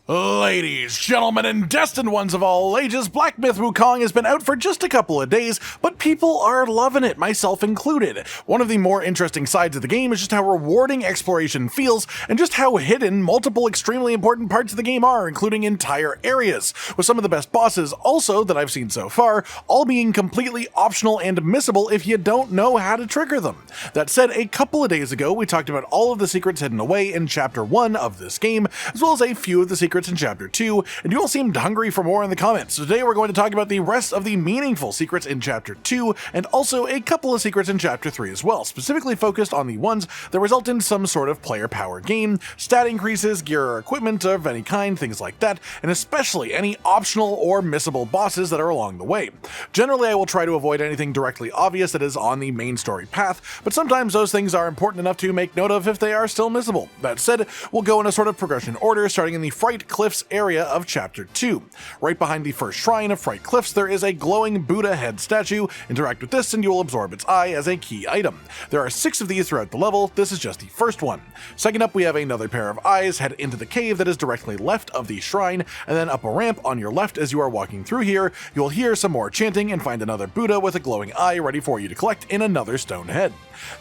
Ladies, gentlemen, and destined ones of all ages, Black Myth Wukong has been out for just a couple of days, but people are loving it, myself included. One of the more interesting sides of the game is just how rewarding exploration feels, and just how hidden multiple extremely important parts of the game are, including entire areas, with some of the best bosses also that I've seen so far, all being completely optional and missable if you don't know how to trigger them. That said, a couple of days ago, we talked about all of the secrets hidden away in Chapter 1 of this game, as well as a few of the secrets in Chapter 2, and you all seemed hungry for more in the comments. So today we're going to talk about the rest of the meaningful secrets in Chapter 2, and also a couple of secrets in Chapter 3 as well, specifically focused on the ones that result in some sort of player power gain, stat increases, gear or equipment of any kind, things like that, and especially any optional or missable bosses that are along the way. Generally, I will try to avoid anything directly obvious that is on the main story path, but sometimes those things are important enough to make note of if they are still missable. That said, we'll go in a sort of progression order, starting in the Fright Cliffs area of Chapter 2. Right behind the first shrine of Fright Cliffs, there is a glowing Buddha head statue. Interact with this and you will absorb its eye as a key item. There are 6 of these throughout the level. This is just the first one. Second up, we have another pair of eyes. Head into the cave that is directly left of the shrine, and then up a ramp on your left as you are walking through here. You will hear some more chanting and find another Buddha with a glowing eye ready for you to collect in another stone head.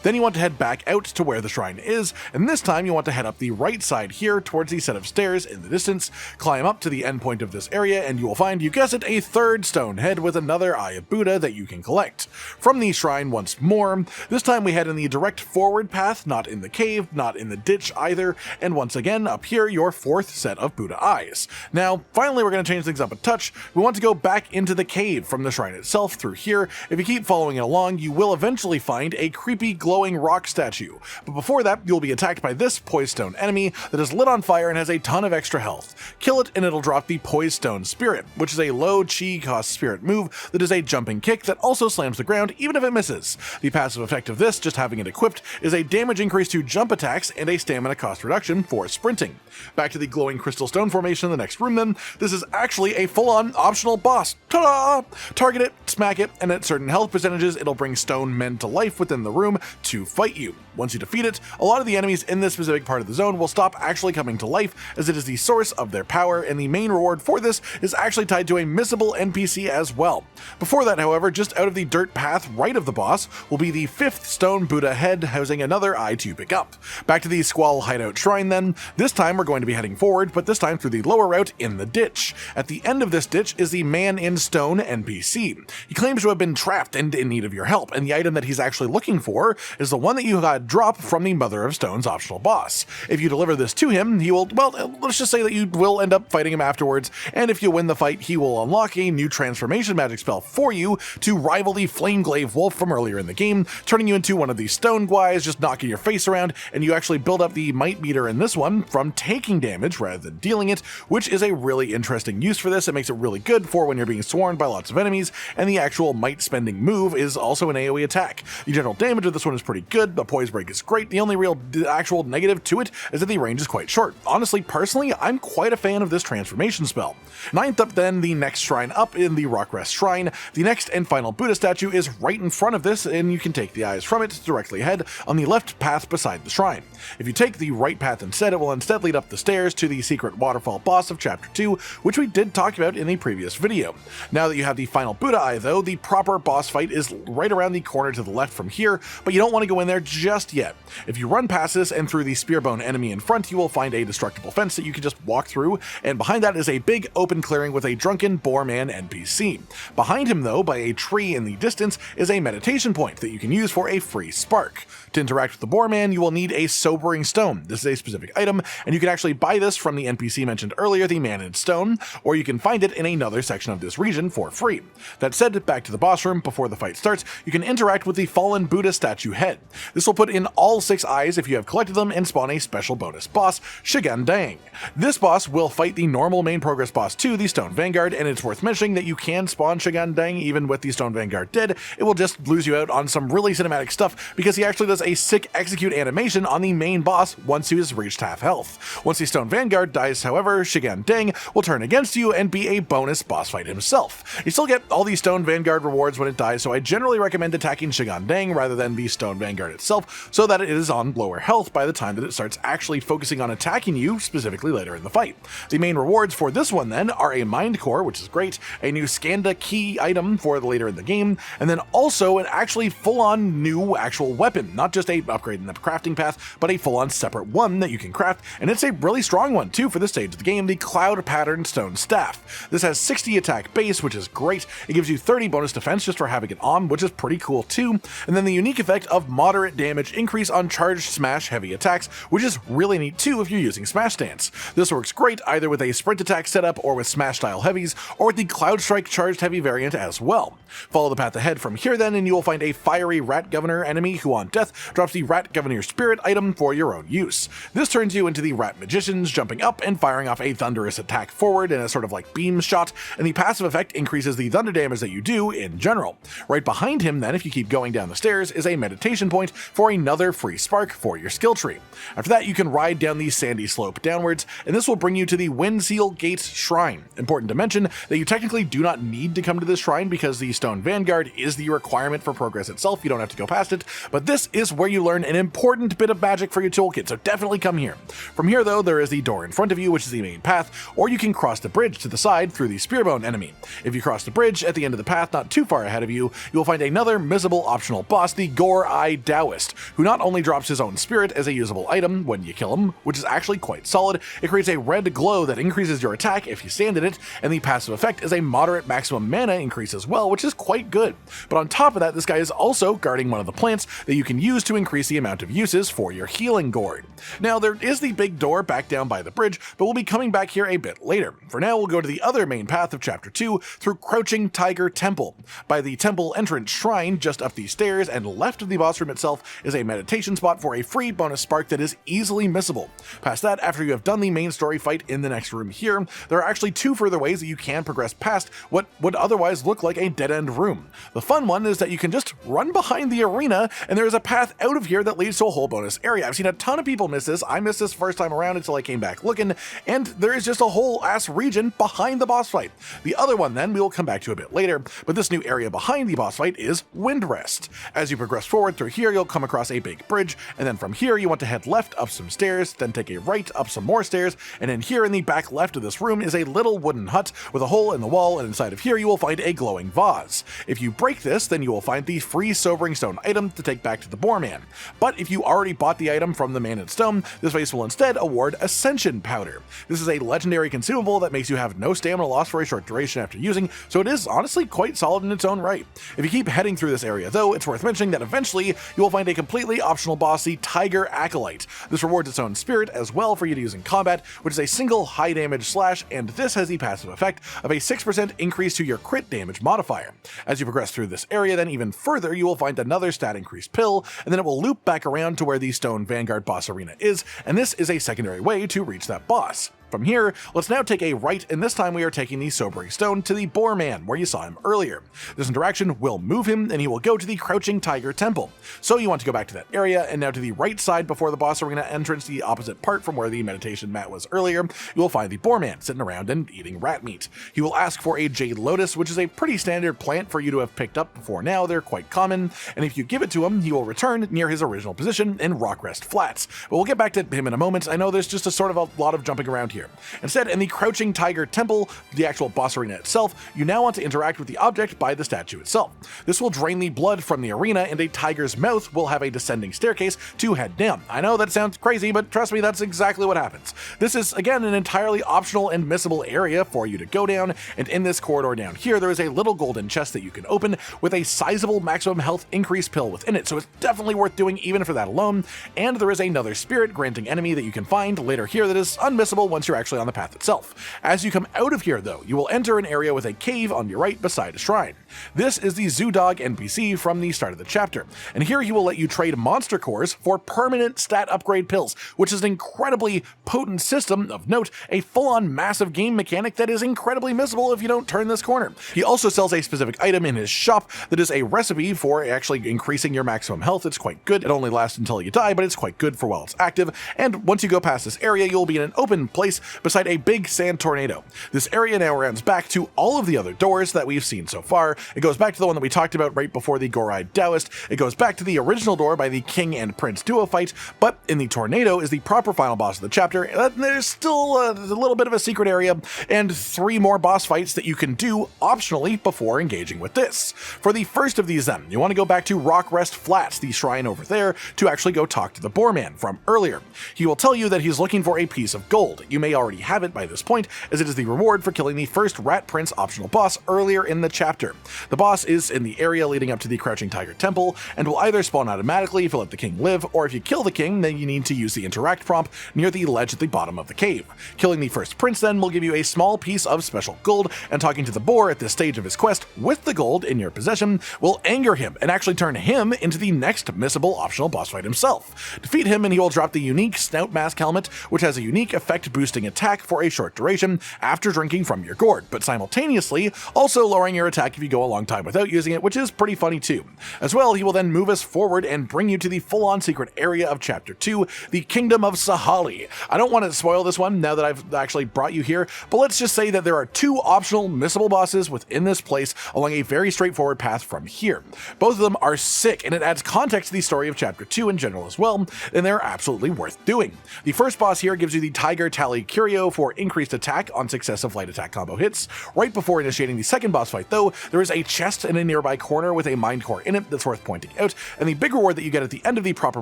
Then you want to head back out to where the shrine is, and this time you want to head up the right side here towards the set of stairs in the distance, climb up to the end point of this area, and you will find, you guess it, a third stone head with another Eye of Buddha that you can collect. From the shrine once more, this time we head in the direct forward path, not in the cave, not in the ditch either, and once again, up here, your 4th set of Buddha eyes. Now, finally, we're going to change things up a touch. We want to go back into the cave from the shrine itself through here. If you keep following it along, you will eventually find a creepy glowing rock statue. But before that, you'll be attacked by this poised stone enemy that is lit on fire and has a ton of extra health. Kill it and it'll drop the Poised Stone Spirit, which is a low chi cost spirit move that is a jumping kick that also slams the ground even if it misses. The passive effect of this, just having it equipped, is a damage increase to jump attacks and a stamina cost reduction for sprinting. Back to the glowing crystal stone formation in the next room then. This is actually a full-on optional boss. Ta-da! Target it, smack it, and at certain health percentages it'll bring stone men to life within the room to fight you. Once you defeat it, a lot of the enemies in this specific part of the zone will stop actually coming to life, as it is the source of their power, and the main reward for this is actually tied to a missable NPC as well. Before that, however, just out of the dirt path right of the boss will be the 5th stone Buddha head housing another eye to pick up. Back to the Squall hideout shrine then. This time we're going to be heading forward, but this time through the lower route in the ditch. At the end of this ditch is the Man in Stone NPC. He claims to have been trapped and in need of your help, and the item that he's actually looking for is the one that you got drop from the Mother of Stone's optional boss. If you deliver this to him, he will, well, let's just say that you will end up fighting him afterwards, and if you win the fight, he will unlock a new transformation magic spell for you to rival the Flameglaive Wolf from earlier in the game, turning you into one of these stone guys, just knocking your face around, and you actually build up the might meter in this one from taking damage rather than dealing it, which is a really interesting use for this. It makes it really good for when you're being swarmed by lots of enemies, and the actual might spending move is also an AoE attack. The general damage of this one is pretty good, the poise break is great. The only real actual negative to it is that the range is quite short. Honestly, personally, I'm quite a fan of this transformation spell. 9th up then, the next shrine up in the Rockrest Shrine. The next and final Buddha statue is right in front of this, and you can take the eyes from it directly ahead on the left path beside the shrine. If you take the right path instead, it will instead lead up the stairs to the secret waterfall boss of Chapter 2, which we did talk about in the previous video. Now that you have the final Buddha eye though, the proper boss fight is right around the corner to the left from here, but you don't want to go in there just yet. If you run past this and through the spearbone enemy in front, you will find a destructible fence that you can just walk through, and behind that is a big open clearing with a drunken boar man NPC. Behind him though, by a tree in the distance, is a meditation point that you can use for a free spark. To interact with the boar man, you will need a sobering stone. This is a specific item, and you can actually buy this from the NPC mentioned earlier, the Man in Stone, or you can find it in another section of this region for free. That said, back to the boss room before the fight starts, you can interact with the fallen Buddha statue head. This will put in all 6 eyes if you have collected them and spawn a special bonus boss, Shigandang. This boss will fight the normal main progress boss too, the Stone Vanguard, and it's worth mentioning that you can spawn Shigandang even with the Stone Vanguard dead. It will just lose you out on some really cinematic stuff because he actually does a sick execute animation on the main boss once he has reached half health. Once the Stone Vanguard dies, however, Shigandang will turn against you and be a bonus boss fight himself. You still get all these stone Stone Vanguard rewards when it dies, so I generally recommend attacking Shigandang rather than the Stone Vanguard itself, so that it is on lower health by the time that it starts actually focusing on attacking you, specifically later in the fight. The main rewards for this one then are a Mind Core, which is great, a new Skanda key item for the later in the game, and then also an actually full-on new actual weapon, not just a upgrade in the crafting path, but a full-on separate one that you can craft, and it's a really strong one too for this stage of the game, the Cloud Pattern Stone Staff. This has 60 attack base, which is great. It gives you 30 bonus defense just for having it on, which is pretty cool too, and then the unique effect of moderate damage increase on charged smash heavy attacks, which is really neat too if you're using Smash Stance. This works great either with a sprint attack setup or with Smash style heavies, or with the Cloud Strike charged heavy variant as well. Follow the path ahead from here then, and you will find a fiery Rat Governor enemy who on death drops the Rat Governor Spirit item for your own use. This turns you into the Rat Magicians, jumping up and firing off a thunderous attack forward in a sort of like beam shot, and the passive effect increases the thunder damage that you do in general. Right behind him then, if you keep going down the stairs, is a meditation point for another free spark for your skill tree. After that, you can ride down the sandy slope downwards, and this will bring you to the Windseal Gate Shrine. Important to mention that you technically do not need to come to this shrine because the Stone Vanguard is the requirement for progress itself. You don't have to go past it, but this is where you learn an important bit of magic for your toolkit, so definitely come here. From here though, there is the door in front of you, which is the main path, or you can cross the bridge to the side through the Spearbone enemy. If you cross the bridge, at the end of the path, not too far ahead of you, you will find another missable optional boss, the gore-eyed daoist, who not only drops his own spirit as a usable item when you kill him, which is actually quite solid, it creates a red glow that increases your attack if you stand in it, and the passive effect is a moderate maximum mana increase as well, which is quite good. But on top of that, this guy is also guarding one of the plants that you can use to increase the amount of uses for your healing gourd. Now, there is the big door back down by the bridge, but we'll be coming back here a bit later. For now, we'll go to the other main path of Chapter 2 through Crouching Tiger Temple. By the temple entrance shrine, just up these stairs and left of the boss room itself, is a meditation spot for a free bonus spark that is easily missable. Past that, after you have done the main story fight in the next room here, there are actually two further ways that you can progress past what would otherwise look like a dead-end room. The fun one is that you can just run behind the arena, and there is a path out of here that leads to a whole bonus area. I've seen a ton of people miss this. I missed this first time around until I came back looking, and there is just a whole ass region behind the boss fight. The other one then we will come back to a bit later, but this new area behind the boss fight is Windrest. As you progress forward through here, you'll come across a big bridge, and then from here you want to head left up some stairs, then take a right up some more stairs, and in here in the back left of this room is a little wooden hut with a hole in the wall, and inside of here you will find a glowing vase. If you break this, then you will find the free Sobering Stone item to take back to the Boar Man. But if you already bought the item from the Man in Stone, this vase will instead award Ascension Powder. This is a legendary consumable that makes you have no stamina loss for a short duration after using, so it is honestly quite solid in its own right. If you keep heading through this area though, it's worth mentioning that eventually you will find a completely optional boss, the Tiger Acolyte. This rewards its own spirit as well for you to use in combat, which is a single high damage slash, and this has the passive effect of a 6% increase to your crit damage modifier. As you progress through this area then even further, you will find another stat increase pill, and then it will loop back around to where the Stone Vanguard boss arena is, and this is a secondary way to reach that boss. From here, let's now take a right, and this time we are taking the Sobering Stone to the Boar Man, where you saw him earlier. This interaction will move him, and he will go to the Crouching Tiger Temple. So you want to go back to that area, and now to the right side before the boss arena entrance, the opposite part from where the meditation mat was earlier, you will find the Boar Man sitting around and eating rat meat. He will ask for a Jade Lotus, which is a pretty standard plant for you to have picked up before now. They're quite common, and if you give it to him, he will return near his original position in Rockrest Flats. But we'll get back to him in a moment. I know there's just a lot of jumping around here. Instead, in the Crouching Tiger Temple, the actual boss arena itself, you now want to interact with the object by the statue itself. This will drain the blood from the arena, and a tiger's mouth will have a descending staircase to head down. I know that sounds crazy, but trust me, that's exactly what happens. This is, again, an entirely optional and missable area for you to go down, and in this corridor down here, there is a little golden chest that you can open with a sizable maximum health increase pill within it, so it's definitely worth doing even for that alone, and there is another spirit-granting enemy that you can find later here that is unmissable once you're actually on the path itself. As you come out of here though, you will enter an area with a cave on your right beside a shrine. This is the Zoo Dog NPC from the start of the chapter, and here he will let you trade monster cores for permanent stat upgrade pills, which is an incredibly potent system. Of note, a full-on massive game mechanic that is incredibly missable if you don't turn this corner. He also sells a specific item in his shop that is a recipe for actually increasing your maximum health. It's quite good. It only lasts until you die, but it's quite good for while it's active, and once you go past this area, you'll be in an open place place beside a big sand tornado. This area now rounds back to all of the other doors that we've seen so far. It goes back to the one that we talked about right before the gore-eyed daoist. It goes back to the original door by the king and prince duo fight, but in the tornado is the proper final boss of the chapter. There's still a little bit of a secret area and 3 more boss fights that you can do optionally before engaging with this. For the first of these then, you want to go back to Rock Rest Flats, the shrine over there, to actually go talk to the boar man from earlier. He will tell you that he's looking for a piece of gold. You may already have it by this point, as it is the reward for killing the first Rat Prince optional boss earlier in the chapter. The boss is in the area leading up to the Crouching Tiger Temple, and will either spawn automatically if you let the king live, or if you kill the king, then you need to use the interact prompt near the ledge at the bottom of the cave. Killing the first prince then will give you a small piece of special gold, and talking to the boar at this stage of his quest with the gold in your possession will anger him and actually turn him into the next missable optional boss fight himself. Defeat him and he will drop the unique Snout Mask Helmet, which has a unique effect boosting attack for a short duration after drinking from your gourd, but simultaneously also lowering your attack if you go a long time without using it, which is pretty funny too. As well, he will then move us forward and bring you to the full-on secret area of Chapter 2, the Kingdom of Sahali. I don't want to spoil this one now that I've actually brought you here, but let's just say that there are 2 optional missable bosses within this place along a very straightforward path from here. Both of them are sick, and it adds context to the story of Chapter 2 in general as well, and they're absolutely worth doing. The first boss here gives you the Tiger Tally Curio for increased attack on successive light attack combo hits. Right before initiating the second boss fight though, there is a chest in a nearby corner with a mind core in it that's worth pointing out, and the big reward that you get at the end of the proper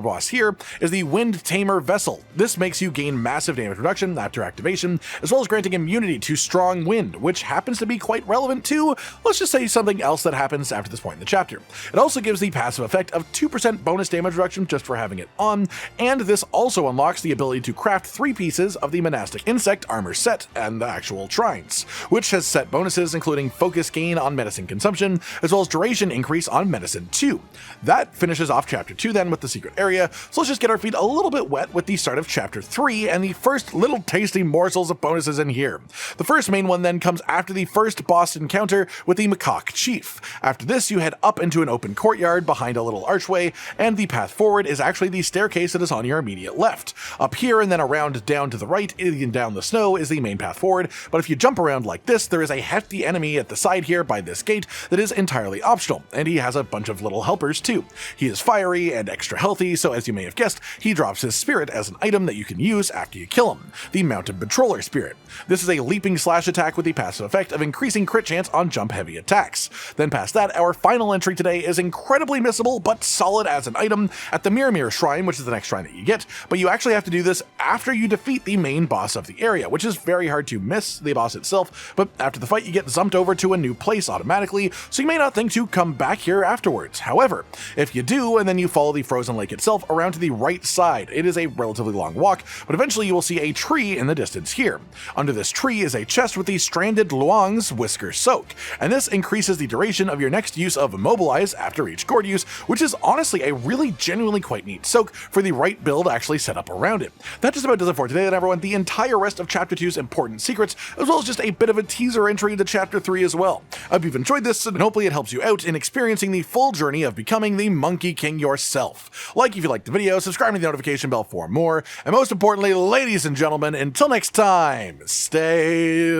boss here is the Wind Tamer Vessel. This makes you gain massive damage reduction after activation, as well as granting immunity to strong wind, which happens to be quite relevant to, let's just say, something else that happens after this point in the chapter. It also gives the passive effect of 2% bonus damage reduction just for having it on, and this also unlocks the ability to craft 3 pieces of the monastic insect armor set and the actual shrines, which has set bonuses including focus gain on medicine consumption, as well as duration increase on medicine too. That finishes off Chapter 2 then with the secret area, so let's just get our feet a little bit wet with the start of Chapter 3 and the first little tasty morsels of bonuses in here. The first main one then comes after the first boss encounter with the Macaque Chief. After this, you head up into an open courtyard behind a little archway, and the path forward is actually the staircase that is on your immediate left. Up here and then around down to the right and down the snow is the main path forward, but if you jump around like this, there is a hefty enemy at the side here by this gate that is entirely optional, and he has a bunch of little helpers too. He is fiery and extra healthy, so as you may have guessed, he drops his spirit as an item that you can use after you kill him, the Mounted Patroller Spirit. This is a leaping slash attack with the passive effect of increasing crit chance on jump heavy attacks. Then past that, our final entry today is incredibly missable but solid as an item at the Mirror Shrine, which is the next shrine that you get, but you actually have to do this after you defeat the main boss of the area, which is very hard to miss the boss itself, but after the fight you get zumped over to a new place automatically, so you may not think to come back here afterwards. However, if you do, and then you follow the frozen lake itself around to the right side, it is a relatively long walk, but eventually you will see a tree in the distance here. Under this tree is a chest with the stranded loong's whisker soak, and this increases the duration of your next use of immobilize after each gourd use, which is honestly a really genuinely quite neat soak for the right build actually set up around it. That just about does it for today then, everyone. The entire rest of Chapter 2's important secrets, as well as just a bit of a teaser entry into Chapter 3 as well. I hope you've enjoyed this, and hopefully it helps you out in experiencing the full journey of becoming the Monkey King yourself. Like if you liked the video, subscribe to the notification bell for more, and most importantly, ladies and gentlemen, until next time, stay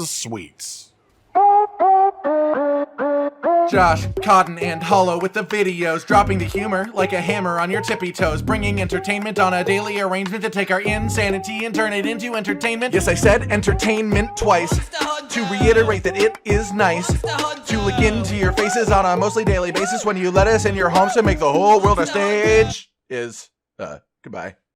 sweet. Josh, Cotton, and Hollow with the videos, dropping the humor like a hammer on your tippy toes, bringing entertainment on a daily arrangement to take our insanity and turn it into entertainment. Yes, I said entertainment twice, to reiterate that it is nice to look into your faces on a mostly daily basis when you let us in your homes to make the whole world a stage. Goodbye.